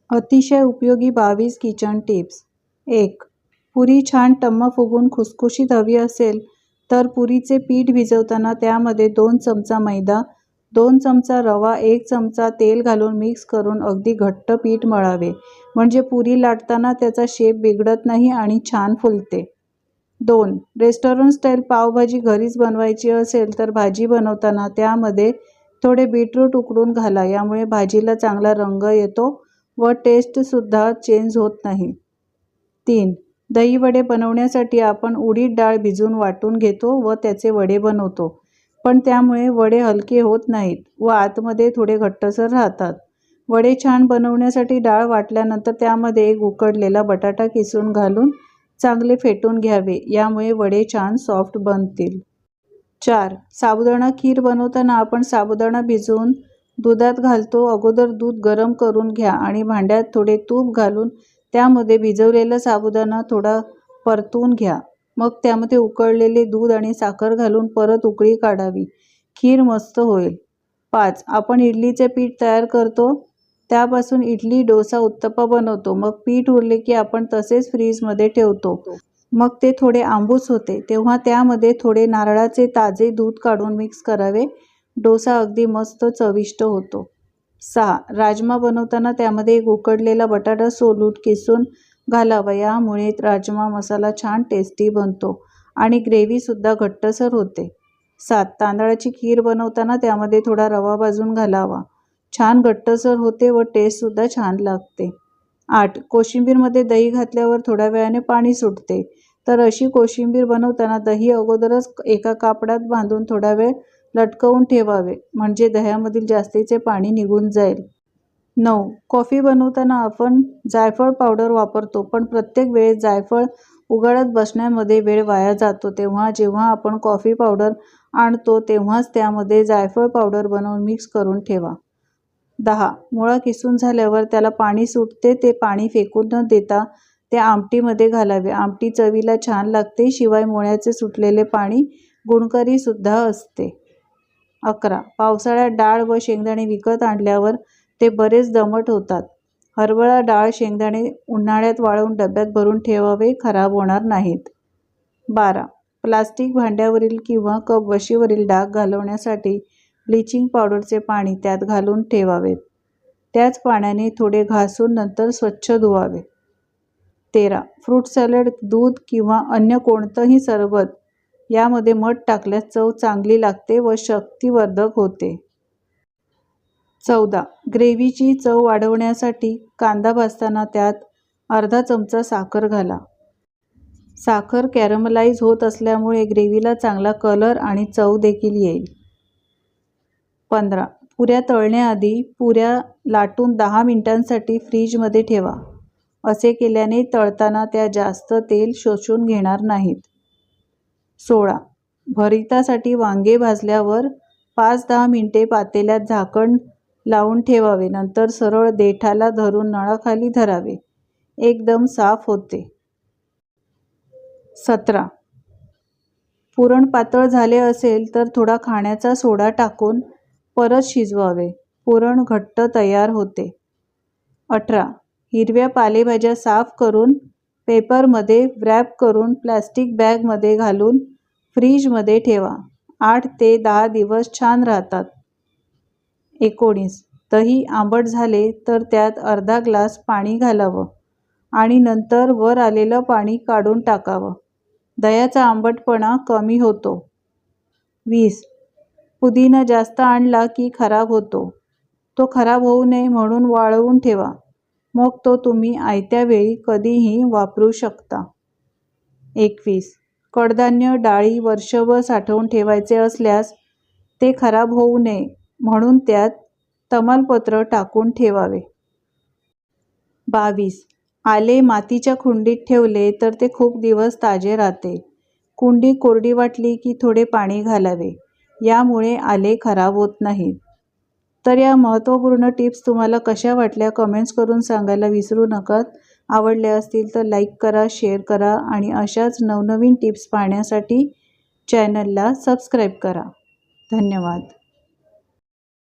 अतिशय उपयोगी 22 kitchen tips. 1. पुरी छान टम्म फुगून खुसखुशीत हवी असेल तर पुरीचे पीठ भिजवताना त्यामध्ये 2 चमचा मैदा, 2 चमचा रवा, 1 चमचा तेल घालून मिक्स करून अगदी घट्ट पीठ मळावे, म्हणजे पुरी लाटताना त्याचा शेप बिघडत नाही आणि छान फुलते. 2. रेस्टॉरंट स्टाईल पावभाजी घरीच बनवायची असेल तर भाजी बनवताना त्यामध्ये थोडे बीटरूट उकडून घाला, यामुळे भाजीला चांगला रंग येतो व टेस्टसुद्धा चेंज होत नाही. 3. दही वडे बनवण्यासाठी आपण उडीद डाळ भिजवून वाटून घेतो व त्याचे वडे बनवतो, पण त्यामुळे वडे हलके होत नाहीत व आतमध्ये थोडे घट्टसर राहतात. वडे छान बनवण्यासाठी डाळ वाटल्यानंतर त्यामध्ये एक उकडलेला बटाटा किसून घालून चांगले फेटून घ्यावे, यामुळे वडे छान सॉफ्ट बनतील. 4. साबुदाणा खीर बनवताना आपण साबुदाणा भिजवून दुधात घालतो. अगोदर दूध गरम करून घ्या आणि भांड्यात थोडे तूप घालून त्यामध्ये भिजवलेला साबुदाणा थोडा परतून घ्या. मग त्यामध्ये उकळलेले दूध आणि साखर घालून परत उकळी काढावी. खीर मस्त होईल. 5. आपण इडलीचे पीठ तयार करतो त्यापासून इडली, डोसा, उत्तप्पा बनवतो. मग पीठ उरले की आपण तसेच फ्रीजमध्ये ठेवतो. मग ते थोडे आंबूस होते तेव्हा त्यामध्ये थोडे नारळाचे ताजे दूध काढून मिक्स करावे. डोसा अगदी मस्त चविष्ट होतो. 6. राजमा बनवताना त्यामध्ये एक उकडलेला बटाटा सोलून किसून घालावा, यामुळे राजमा मसाला छान टेस्टी बनतो आणि ग्रेव्हीसुद्धा घट्टसर होते. 7. तांदळाची खीर बनवताना त्यामध्ये थोडा रवा भाजून घालावा, छान घट्टसर होते व टेस्टसुद्धा छान लागते. 8. कोशिंबीरमध्ये दही घातल्यावर थोड्या वेळाने पाणी सुटते, तर अशी कोशिंबीर बनवताना दही अगोदरच एका कापडात बांधून थोडा वेळ लटकवून ठेवावे, म्हणजे दह्यामधील जास्तीचे पाणी निघून जाईल. 9. कॉफी बनवताना आपण जायफळ पावडर वापरतो, पण प्रत्येक वेळेस जायफळ उगाळत बसण्यामध्ये वेळ वाया जातो. तेव्हा जेव्हा आपण कॉफी पावडर आणतो तेव्हाच त्यामध्ये जायफळ पावडर बनवून मिक्स करून ठेवा. 10. मुळा किसून झाल्यावर त्याला पाणी सुटते, ते पाणी फेकून न देता ते आमटीमध्ये घालावे. आमटी चवीला छान लागते. शिवाय मुळ्याचे सुटलेले पाणी गुणकारी सुद्धा असते. 11. पावसाळ्यात डाळ व शेंगदाणे विकत आणल्यावर ते बरेच दमट होतात. हरभरा डाळ, शेंगदाणे उन्हाळ्यात वाळवून डब्यात भरून ठेवावे, खराब होणार नाहीत. 12. प्लास्टिक भांड्यावरील किंवा कप वशीवरील डाग घालवण्यासाठी ब्लिचिंग पावडरचे पाणी त्यात घालून ठेवावेत. त्याच पाण्याने थोडे घासून नंतर स्वच्छ धुवावे. 13. फ्रूट सॅलड, दूध किंवा अन्य कोणतंही सरबत यामध्ये मध टाकल्यास चव चांगली लागते व शक्तिवर्धक होते. 14. ग्रेव्हीची चव वाढवण्यासाठी कांदा भाजताना त्यात अर्धा चमचा साखर घाला. साखर कॅरमलाइज होत असल्यामुळे ग्रेव्हीला चांगला कलर आणि चव देखील येईल. 15. पुऱ्या तळण्याआधी पुऱ्या लाटून 10 मिनिटांसाठी फ्रीजमध्ये ठेवा. असे केल्याने तळताना त्या जास्त तेल शोषून घेणार नाहीत. 16. भरितासाठी वांगे भाजल्यावर 5-10 मिनिटे पातेल्यात झाकण लावून ठेवावे, नंतर सरळ देठाला धरून नळाखाली धरावे, एकदम साफ होते. 17. पुरण पातळ झाले असेल तर थोडा खाण्याचा सोडा टाकून परत शिजवावे, पुरण घट्ट तयार होते. 18. हिरव्या पालेभाज्या साफ करून पेपरमध्ये व्रॅप करून प्लास्टिक बॅगमध्ये घालून फ्रीजमध्ये ठेवा. 8 ते 10 दिवस छान राहतात. 19. दही आंबट झाले तर त्यात अर्धा ग्लास पाणी घालावं आणि नंतर वर आलेलं पाणी काढून टाकावं. दह्याचा आंबटपणा कमी होतो. 20. पुदिना जास्त आणला की खराब होतो. तो खराब होऊ नये म्हणून वाळवून ठेवा, मग तो तुम्ही आयत्या वेळी कधीही वापरू शकता. 21. कडधान्य, डाळी वर्षभर साठवून ठेवायचे असल्यास ते खराब होऊ नये म्हणून त्यात तमालपत्र टाकून ठेवावे. 22. आले मातीच्या कुंडीत ठेवले तर ते खूप दिवस ताजे राहते. कुंडी कोरडी वाटली की थोडे पाणी घालावे, यामुळे आले खराब होत नाहीत. तर या महत्त्वपूर्ण टिप्स तुम्हाला कशा वाटल्या कमेंट्स करून सांगायला विसरू नका. आवडल्या असतील तर लाईक करा, शेअर करा आणि अशाच नवनवीन टिप्स पाहण्यासाठी चॅनलला सबस्क्राईब करा. धन्यवाद.